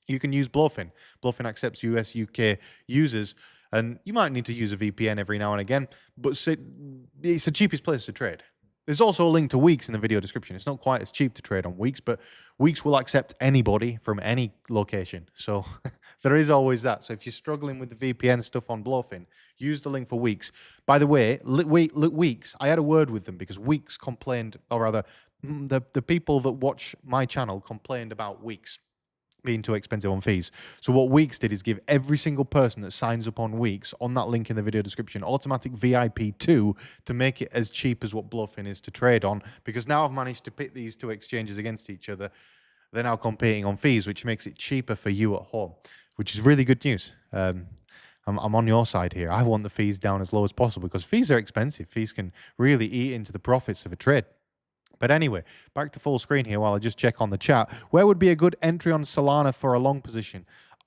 you can use BLOFIN. BLOFIN accepts US, UK users. And you might need to use a VPN every now and again, but it's the cheapest place to trade. There's also a link to WEEX in the video description. It's not quite as cheap to trade on WEEX, but WEEX will accept anybody from any location. So there is always that. So if you're struggling with the VPN stuff on BLOFIN, use the link for WEEX. By the way, WEEX, I had a word with them because WEEX complained, or rather, the people that watch my channel complained about WEEX being too expensive on fees. So what WEEX did is give every single person that signs up on WEEX, on that link in the video description, automatic VIP 2 to make it as cheap as what BLOFIN is to trade on, because now I've managed to pit these two exchanges against each other. They're now competing on fees, which makes it cheaper for you at home, which is really good news. I'm on your side here. I want the fees down as low as possible because fees are expensive. Fees can really eat into the profits of a trade. But anyway, back to full screen here while I just check on the chat. Where would be a good entry on Solana for a long position?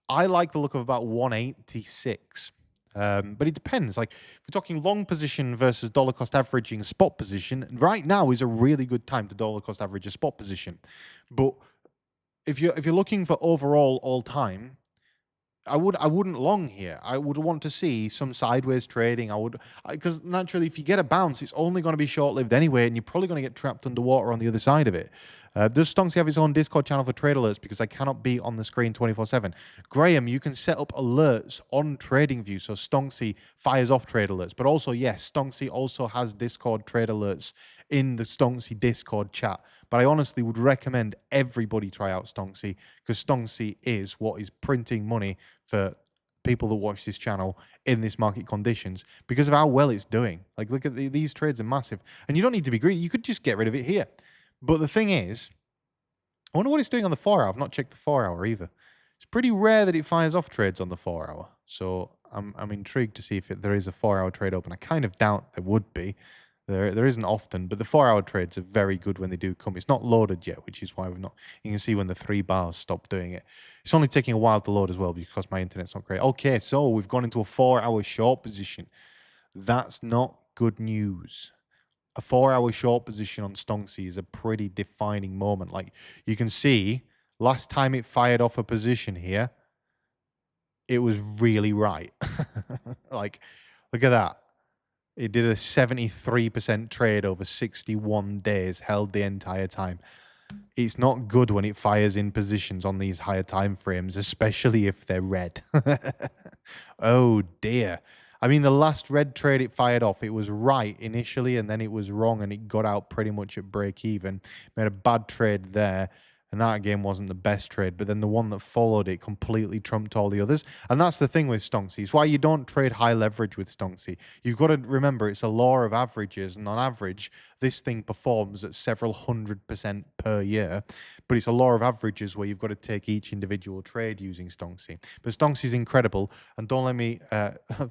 I like the look of about 186. But it depends. Like, if we're talking long position versus dollar cost averaging spot position, right now is a really good time to dollar cost average a spot position. But if you're looking for overall all time, I wouldn't long here. I would want to see some sideways trading. Because naturally, if you get a bounce, it's only going to be short-lived anyway, and you're probably going to get trapped underwater on the other side of it. Does Stonksy have his own Discord channel for trade alerts? Because I cannot be on the screen 24/7. Graham, you can set up alerts on TradingView, so Stonksy fires off trade alerts. But also, yes, Stonksy also has Discord trade alerts in the Stonksy Discord chat. But I honestly would recommend everybody try out Stonksy, because Stonksy is what is printing money for people that watch this channel in this market conditions because of how well it's doing. Like, look at these trades are massive. And you don't need to be greedy. You could just get rid of it here. But the thing is, I wonder what it's doing on the 4 hour. I've not checked the 4 hour either. It's pretty rare that it fires off trades on the 4 hour. So I'm intrigued to see if there is a 4 hour trade open. I kind of doubt there would be. There isn't often, but the 4 hour trades are very good when they do come. It's not loaded yet, which is why we've not. You can see when the 3 bars stop doing it. It's only taking a while to load as well because my internet's not great. Okay, so we've gone into a 4 hour short position. That's not good news. A 4 hour short position on Stonksy is a pretty defining moment. Like, you can see, last time it fired off a position here, it was really right. Like, look at that. It did a 73% trade over 61 days, held the entire time. It's not good when it fires in positions on these higher time frames, especially if they're red. Oh dear. I mean, the last red trade it fired off, it was right initially, and then it was wrong, and it got out pretty much at break even. Made a bad trade there. And that again wasn't the best trade, but then the one that followed it completely trumped all the others. And that's the thing with Stonksy. It's why you don't trade high leverage with Stonksy. You've got to remember it's a law of averages, and on average, this thing performs at several 100% per year. But it's a law of averages where you've got to take each individual trade using Stonksy. But Stonksy is incredible, and don't let me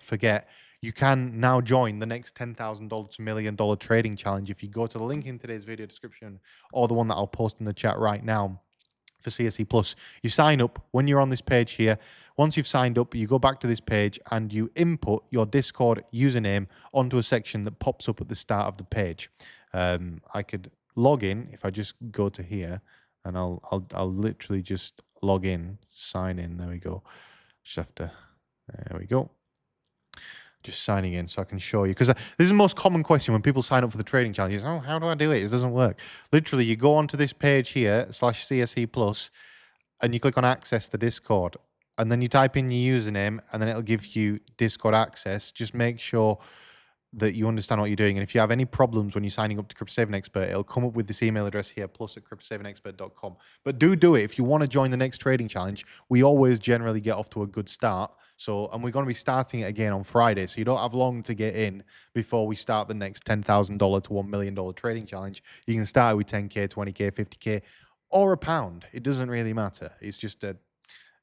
forget, you can now join the next $10,000 to $1 million trading challenge if you go to the link in today's video description or the one that I'll post in the chat right now for CSE Plus. You sign up when you're on this page here. Once you've signed up, you go back to this page and you input your Discord username onto a section that pops up at the start of the page. I could log in if I just go to here, and I'll literally just log in, sign in. There we go. Just have to. There we go. Just signing in so I can show you, because this is the most common question when people sign up for the trading challenges. Oh, how do I do it? It doesn't work. Literally, you go onto this page here /CSE Plus, and you click on access the Discord, and then you type in your username, and then it'll give you Discord access. Just make sure that you understand what you're doing. And if you have any problems when you're signing up to Crypto Saving Expert, it'll come up with this email address here, plus@cryptosavingexpert.com. But do it. If you want to join the next trading challenge, we always generally get off to a good start. So, and we're going to be starting it again on Friday. So you don't have long to get in before we start the next $10,000 to $1 million trading challenge. You can start with 10K, 20K, 50K, or £1. It doesn't really matter. It's just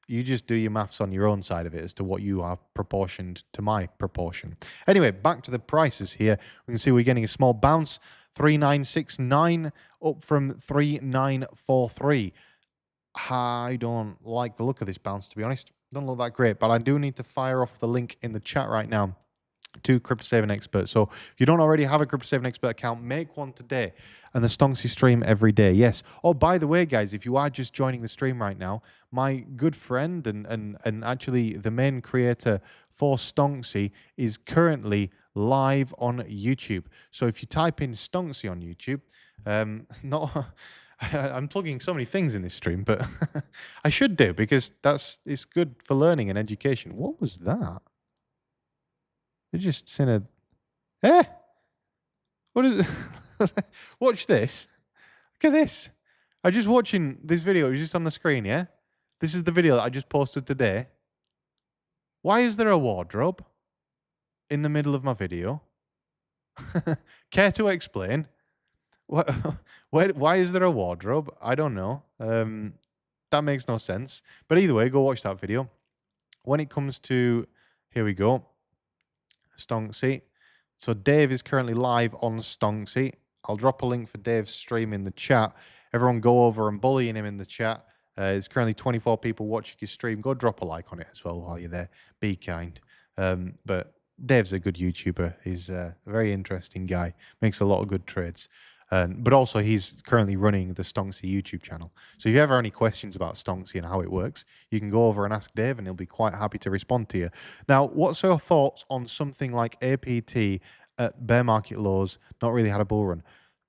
you just do your maths on your own side of it as to what you are proportioned to my proportion. Anyway, back to the prices here. We can see we're getting a small bounce, 3969 up from 3943. I don't like the look of this bounce, to be honest. Don't look that great, but I do need to fire off the link in the chat right now to Crypto Saving Expert. So if you don't already have a Crypto Saving Expert account, make one today. And the Stonksy stream every day. Yes. Oh, by the way, guys, if you are just joining the stream right now, my good friend and actually the main creator for Stonksy is currently live on YouTube. So if you type in Stonksy on YouTube, I'm plugging so many things in this stream, but I should do, because it's good for learning and education. What was that? They just sent a... What is it? Watch this. Look at this. I'm just watching this video. It's just on the screen, yeah? This is the video that I just posted today. Why is there a wardrobe in the middle of my video? Care to explain? What? Why is there a wardrobe? I don't know. That makes no sense. But either way, go watch that video. When it comes to... Here we go. Stonksy. So Dave is currently live on Stonksy. I'll drop a link for Dave's stream in the chat. Everyone go over and bullying him in the chat. There's currently 24 people watching his stream. Go drop a like on it as well while you're there. Be kind. But Dave's a good YouTuber. He's a very interesting guy. Makes a lot of good trades. But also, he's currently running the Stonksy YouTube channel. So if you ever have any questions about Stonksy and how it works, you can go over and ask Dave, and he'll be quite happy to respond to you. Now, what's your thoughts on something like APT at bear market lows, not really had a bull run?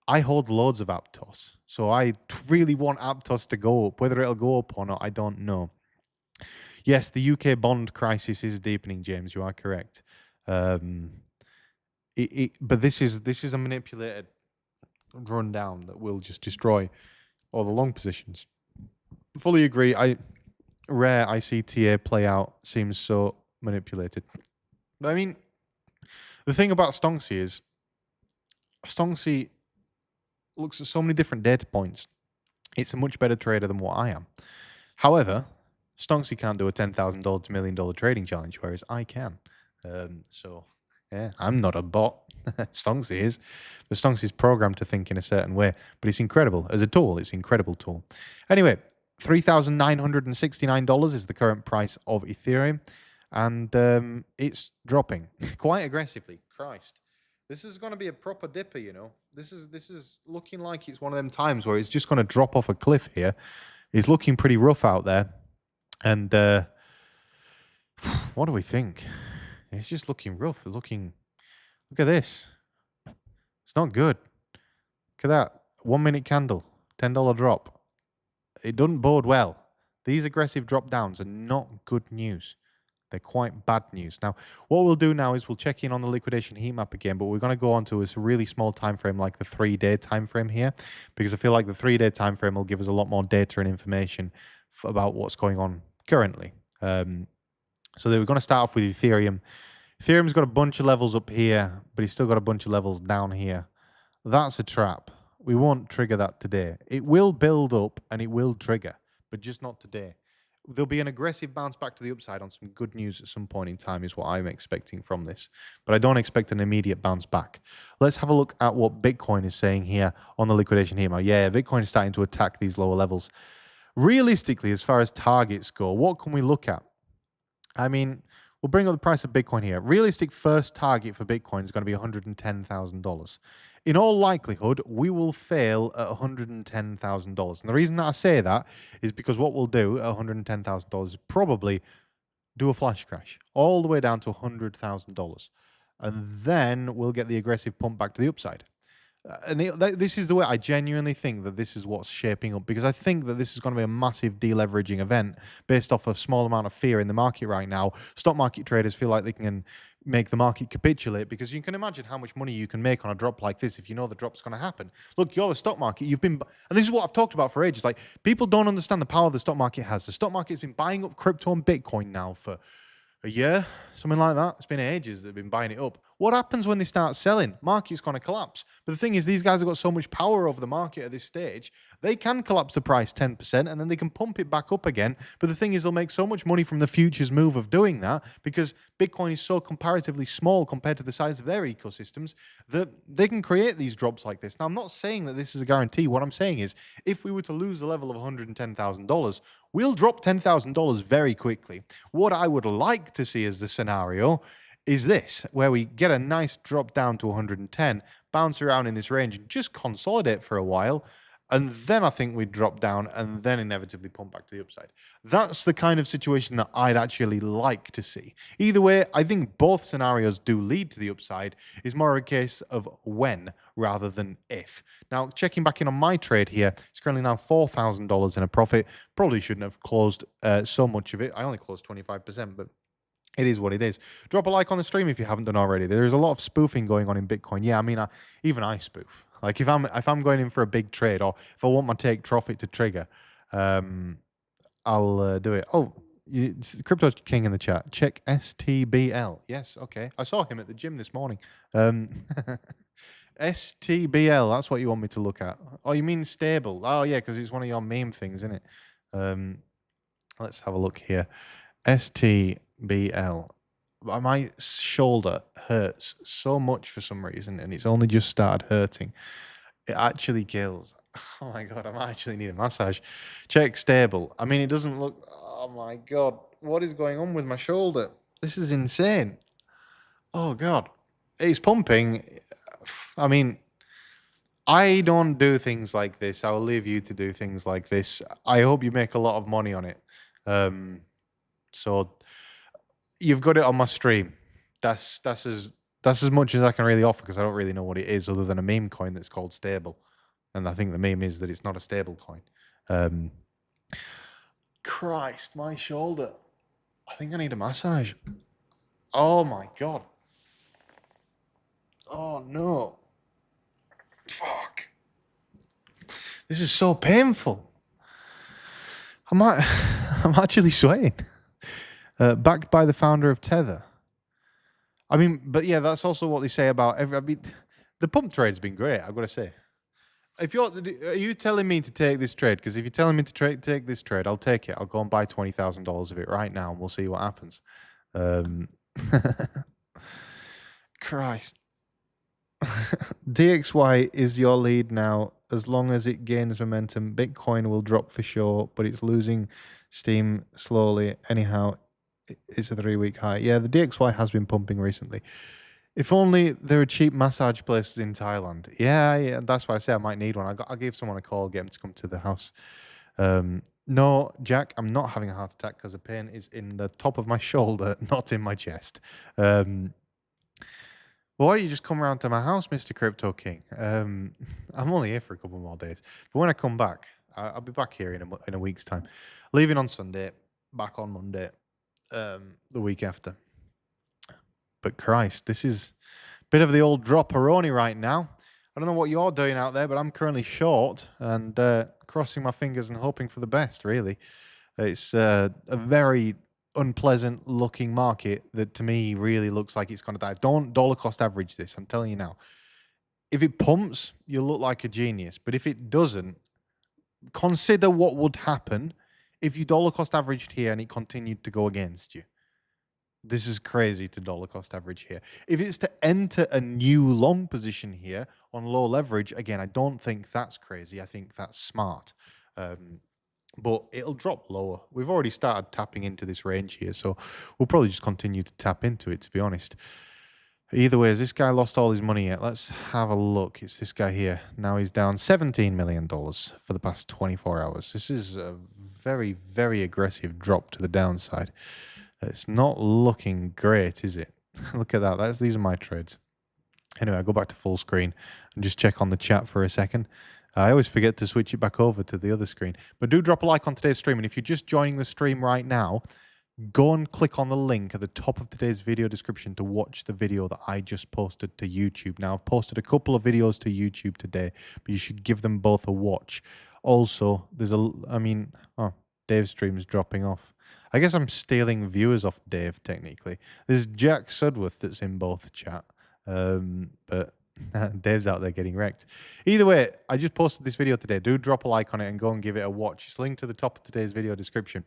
I hold loads of Aptos, so I really want Aptos to go up. Whether it'll go up or not, I don't know. Yes, the UK bond crisis is deepening, James. You are correct. But this is a manipulated run down that will just destroy all the long positions. Fully agree. Rare I see TA play out, seems so manipulated. But I mean, the thing about Stonksy is Stonksy looks at so many different data points. It's a much better trader than what I am. However, Stonksy can't do a $10,000 to $1 million trading challenge, whereas I can. So yeah, I'm not a bot. Stonksy is. But Stonksy is programmed to think in a certain way. But it's incredible. As a tool, it's an incredible tool. Anyway, $3,969 is the current price of Ethereum. And it's dropping quite aggressively. Christ. This is going to be a proper dipper, you know. This is looking like it's one of them times where it's just going to drop off a cliff here. It's looking pretty rough out there. And what do we think? It's just looking rough. Look at this. It's not good. Look at that. 1 minute candle. $10 drop. It doesn't bode well. These aggressive drop downs are not good news. They're quite bad news. Now, what we'll do now is we'll check in on the liquidation heat map again, but we're going to go on to a really small time frame like the 3-day time frame here, because I feel like the 3-day time frame will give us a lot more data and information about what's going on currently. So we're going to start off with Ethereum. Ethereum's got a bunch of levels up here, but it's still got a bunch of levels down here. That's a trap. We won't trigger that today. It will build up and it will trigger, but just not today. There'll be an aggressive bounce back to the upside on some good news at some point in time is what I'm expecting from this. But I don't expect an immediate bounce back. Let's have a look at what Bitcoin is saying here on the liquidation here. Yeah, Bitcoin is starting to attack these lower levels. Realistically, as far as targets go, what can we look at? I mean, we'll bring up the price of Bitcoin here. Realistic first target for Bitcoin is going to be $110,000. In all likelihood, we will fail at $110,000. And the reason that I say that is because what we'll do at $110,000 is probably do a flash crash all the way down to $100,000. And then we'll get the aggressive pump back to the upside. And this is the way I genuinely think that this is what's shaping up, because I think that this is going to be a massive deleveraging event based off a small amount of fear in the market right now. Stock market traders feel like they can make the market capitulate, because you can imagine how much money you can make on a drop like this if you know the drop's going to happen. Look, you're the stock market. And this is what I've talked about for ages. Like, people don't understand the power the stock market has. The stock market's been buying up crypto and Bitcoin now for a year, something like that. It's been ages they've been buying it up. What happens when they start selling? Market's going to collapse. But the thing is, these guys have got so much power over the market at this stage, they can collapse the price 10% and then they can pump it back up again. But the thing is, they'll make so much money from the futures move of doing that, because Bitcoin is so comparatively small compared to the size of their ecosystems, that they can create these drops like this. Now, I'm not saying that this is a guarantee. What I'm saying is, if we were to lose the level of $110,000, we'll drop $10,000 very quickly. What I would like to see as the scenario is this, where we get a nice drop down to 110, bounce around in this range and just consolidate for a while, and then I think we'd drop down and then inevitably pump back to the upside. That's the kind of situation that I'd actually like to see. Either way, I think both scenarios do lead to the upside. It's more a case of when rather than if. Now, checking back in on my trade here, it's currently now $4,000 in a profit. Probably shouldn't have closed so much of it. I only closed 25%, but it is what it is. Drop a like on the stream if you haven't done already. There's a lot of spoofing going on in Bitcoin. Yeah, I mean, even I spoof. Like, if I'm going in for a big trade, or if I want my take profit to trigger, I'll do it. Oh, Crypto King in the chat. Check STBL. Yes, okay. I saw him at the gym this morning. STBL. That's what you want me to look at. Oh, you mean stable? Oh, yeah, because it's one of your meme things, isn't it? Let's have a look here. STBL. My shoulder hurts so much for some reason, and it's only just started hurting. It actually kills. Oh my god, I actually need a massage. Check stable. I mean, it doesn't look. Oh my god, what is going on with my shoulder? This is insane. Oh god, it's pumping. I mean, I don't do things like this. I will leave you to do things like this. I hope you make a lot of money on it. So you've got it on my stream. That's as much as I can really offer, because I don't really know what it is other than a meme coin that's called stable. And I think the meme is that it's not a stable coin. Christ, my shoulder. I think I need a massage. Oh my god. Oh no. Fuck. This is so painful. I'm actually sweating. Backed by the founder of Tether. I mean, but yeah, that's also what they say about the pump trade's been great, I've got to say. Are you telling me to take this trade? Because if you're telling me to take this trade, I'll take it. I'll go and buy $20,000 of it right now, and we'll see what happens. Christ. DXY is your lead now. As long as it gains momentum, Bitcoin will drop for sure, but it's losing steam slowly. Anyhow, it's a 3-week high. Yeah, the DXY has been pumping recently. If only there are cheap massage places in Thailand. Yeah, that's why I say I might need one. I'll give someone a call, get him to come to the house. No, Jack, I'm not having a heart attack because the pain is in the top of my shoulder, not in my chest. Well, why don't you just come around to my house, Mr. Crypto King? I'm only here for a couple more days. But when I come back, I'll be back here in a week's time. Leaving on Sunday, back on Monday. the week after. But Christ, this is a bit of the old dropperoni right now. I don't know what you're doing out there, but I'm currently short and crossing my fingers and hoping for the best, really. It's a very unpleasant looking market that to me really looks like it's going to dive. Don't dollar cost average this. I'm telling you now. If it pumps, you'll look like a genius. But if it doesn't, consider what would happen if you dollar cost averaged here and it continued to go against you. This is crazy to dollar cost average here. If it's to enter a new long position here on low leverage, again, I don't think that's crazy. I think that's smart. But it'll drop lower. We've already started tapping into this range here, so we'll probably just continue to tap into it, to be honest. Either way, has this guy lost all his money yet? Let's have a look. It's this guy here. Now he's down $17 million for the past 24 hours. This is a very, very aggressive drop to the downside. It's not looking great, is it? Look at that. These are my trades. Anyway, I go back to full screen and just check on the chat for a second. I always forget to switch it back over to the other screen. But do drop a like on today's stream. And if you're just joining the stream right now, go and click on the link at the top of today's video description to watch the video that I just posted to YouTube. Now, I've posted a couple of videos to YouTube today, but you should give them both a watch. Also, Dave's stream is dropping off. I guess I'm stealing viewers off Dave, technically. There's Jack Sudworth that's in both chat. But Dave's out there getting wrecked. Either way, I just posted this video today. Do drop a like on it and go and give it a watch. It's linked to the top of today's video description.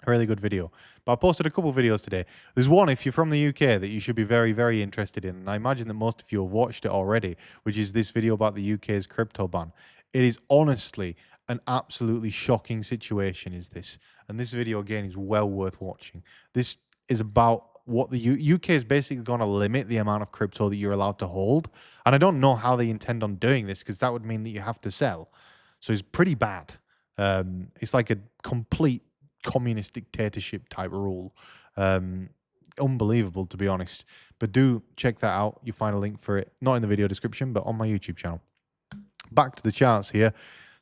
A really good video. But I posted a couple of videos today. There's one, if you're from the UK, that you should be very, very interested in. And I imagine that most of you have watched it already, which is this video about the UK's crypto ban. It is honestly an absolutely shocking situation, is this. And this video, again, is well worth watching. This is about what the UK is basically going to limit the amount of crypto that you're allowed to hold. And I don't know how they intend on doing this, because that would mean that you have to sell. So it's pretty bad. It's like a complete communist dictatorship type rule. Unbelievable, to be honest. But do check that out. You find a link for it, not in the video description, but on my YouTube channel. Back to the charts here.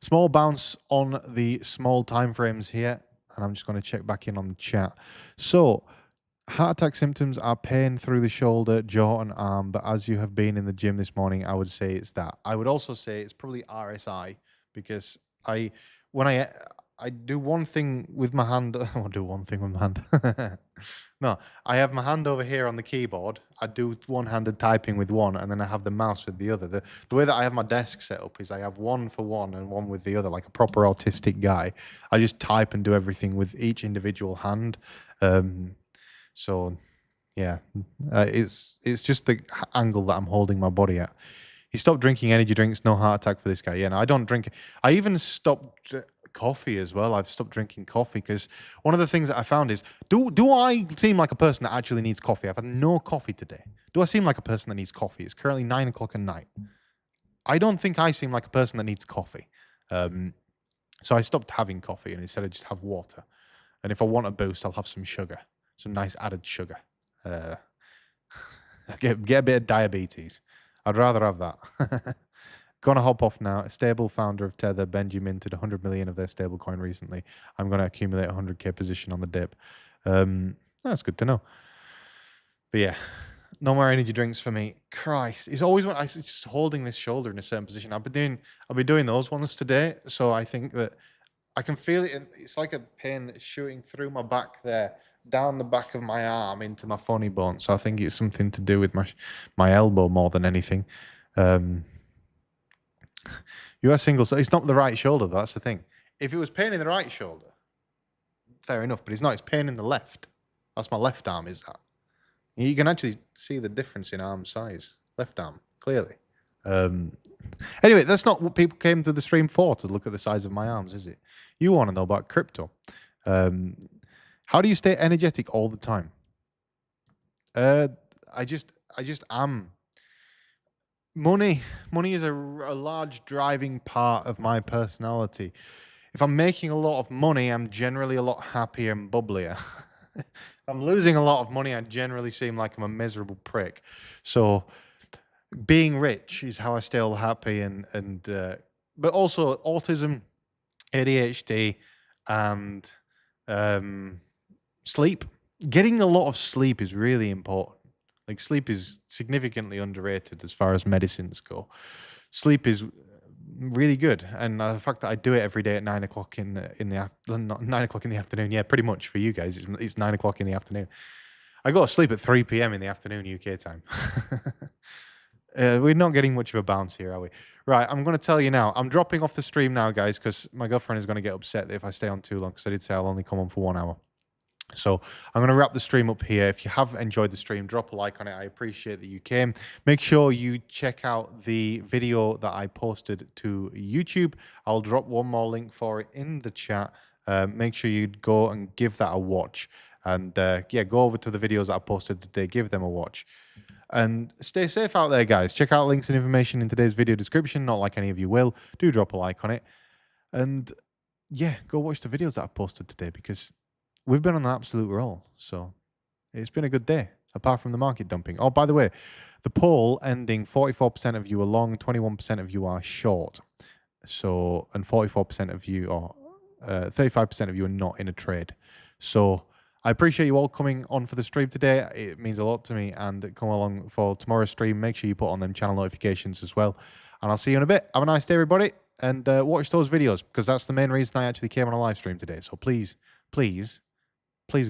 Small bounce on the small time frames here. And I'm just going to check back in on the chat. So, heart attack symptoms are pain through the shoulder, jaw, and arm. But as you have been in the gym this morning, I would say it's that. I would also say it's probably RSI, because when I do one thing with my hand. I won't do one thing with my hand. No, I have my hand over here on the keyboard. I do one-handed typing with one, and then I have the mouse with the other. The way that I have my desk set up is I have one for one and one with the other, like a proper autistic guy. I just type and do everything with each individual hand. So, yeah, it's just the angle that I'm holding my body at. He stopped drinking energy drinks. No heart attack for this guy. Yeah, no, I don't drink. I even stopped coffee as well. I've stopped drinking coffee because one of the things that I found is, do I seem like a person that actually needs coffee? I've had no coffee today. Do I seem like a person that needs coffee? It's currently 9 o'clock at night. I don't think I seem like a person that needs coffee. So I stopped having coffee, and instead I just have water. And if I want a boost, I'll have some sugar, some nice added sugar. Get a bit of diabetes. I'd rather have that. Gonna hop off now. A stable founder of Tether, Benji, minted 100 million of their stablecoin recently. I'm gonna accumulate a 100k position on the dip. That's good to know. But yeah, no more energy drinks for me. Christ, it's always when it's just holding this shoulder in a certain position. I'll be doing those ones today. So I think that I can feel it. It's like a pain that's shooting through my back there, down the back of my arm into my funny bone. So I think it's something to do with my elbow more than anything. US single, so it's not the right shoulder. That's the thing. If it was pain in the right shoulder, fair enough. But it's not. It's pain in the left. That's my left arm. Is that? You can actually see the difference in arm size. Left arm, clearly. Anyway, that's not what people came to the stream for, to look at the size of my arms, is it? You want to know about crypto. How do you stay energetic all the time? I just am. Money is a large driving part of my personality. If I'm making a lot of money, I'm generally a lot happier and bubblier. If I'm losing a lot of money, I generally seem like I'm a miserable prick. So being rich is how I stay all happy, but also autism, ADHD, and sleep. getting a lot of sleep is really important. Like, sleep is significantly underrated as far as medicines go. Sleep is really good, and the fact that I do it every day at 9 o'clock in the not 9 o'clock in the afternoon. Yeah, pretty much for you guys, it's 9 o'clock in the afternoon. I go to sleep at 3 p.m. in the afternoon UK time. We're not getting much of a bounce here, are we? Right, I'm going to tell you now. I'm dropping off the stream now, guys, because my girlfriend is going to get upset if I stay on too long, because I did say I'll only come on for 1 hour. So I'm going to wrap the stream up here. If you have enjoyed the stream, drop a like on it. I appreciate that you came. Make sure you check out the video that I posted to YouTube. I'll drop one more link for it in the chat. Make sure you go and give that a watch. And yeah, go over to the videos that I posted today. Give them a watch. And stay safe out there, guys. Check out links and information in today's video description. Not like any of you will. Do drop a like on it. And yeah, go watch the videos that I posted today, because we've been on an absolute roll. So it's been a good day, apart from the market dumping. Oh, by the way, the poll ending, 44% of you are long, 21% of you are short. So, and 44% of you are, 35% of you are not in a trade. So I appreciate you all coming on for the stream today. It means a lot to me. And come along for tomorrow's stream. Make sure you put on them channel notifications as well. And I'll see you in a bit. Have a nice day, everybody. And watch those videos, because that's the main reason I actually came on a live stream today. So please, please